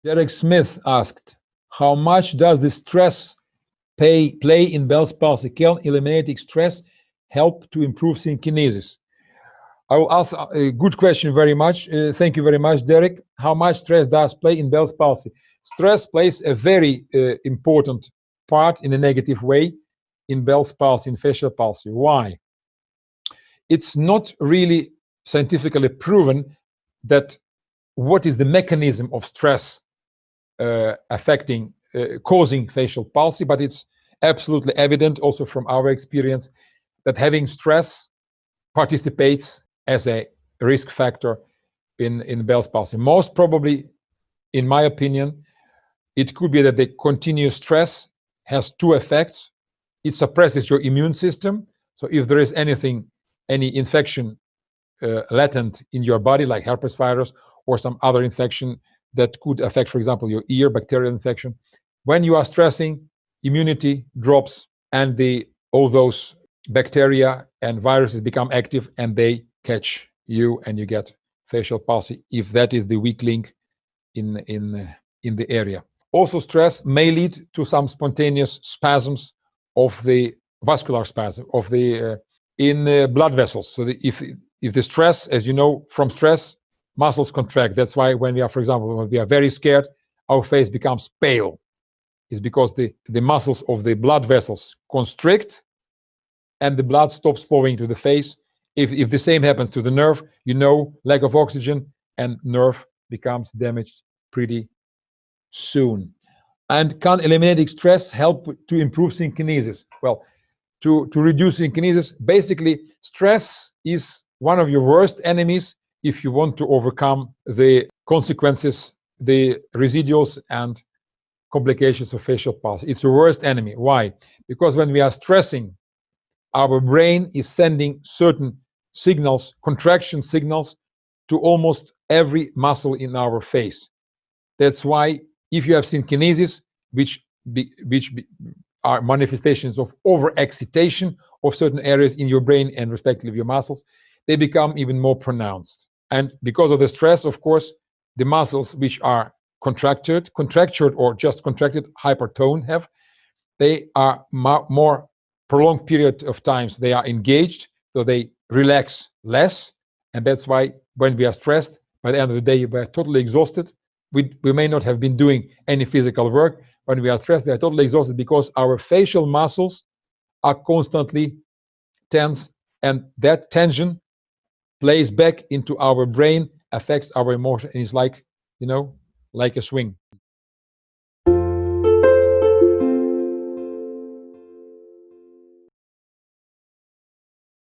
Derek Smith asked, how much does the stress play in Bell's palsy? Can eliminating stress help to improve synkinesis? I will ask a good question very much. Thank you very much, Derek. How much stress does play in Bell's palsy? Stress plays a very important part in a negative way in Bell's palsy, in facial palsy. Why? It's not really scientifically proven that what is the mechanism of stress causing facial palsy, but it's absolutely evident also from our experience that having stress participates as a risk factor in Bell's palsy. Most probably, in my opinion, it could be that the continuous stress has two effects. It suppresses your immune system. So if there is any infection latent in your body, like herpes virus or some other infection that could affect, for example, your ear, bacterial infection, when you are stressing, immunity drops and all those bacteria and viruses become active and they catch you and you get facial palsy if that is the weak link in the area. Also, stress may lead to some spontaneous spasms of the vascular spasm of the blood vessels. So if the stress, as you know, from stress, muscles contract. That's why when we are, for example, when we are very scared, our face becomes pale. It's because the muscles of the blood vessels constrict and the blood stops flowing to the face. If the same happens to the nerve, you know, lack of oxygen and nerve becomes damaged pretty soon. And can eliminating stress help to improve synkinesis? Well, to reduce synkinesis, basically, stress is one of your worst enemies if you want to overcome the consequences, the residuals and complications of facial palsy. It's the worst enemy. Why? Because when we are stressing, our brain is sending certain signals, contraction signals, to almost every muscle in our face. That's why if you have synkinesis, which are manifestations of overexcitation of certain areas in your brain and respectively your muscles, they become even more pronounced. And because of the stress, of course, the muscles which are contractured or just contracted, hypertoned they are more prolonged period of times they are engaged, so they relax less. And that's why when we are stressed, by the end of the day, we are totally exhausted. We may not have been doing any physical work. When we are stressed, we are totally exhausted because our facial muscles are constantly tense, and that tension plays back into our brain, affects our emotion, and it's like, like a swing.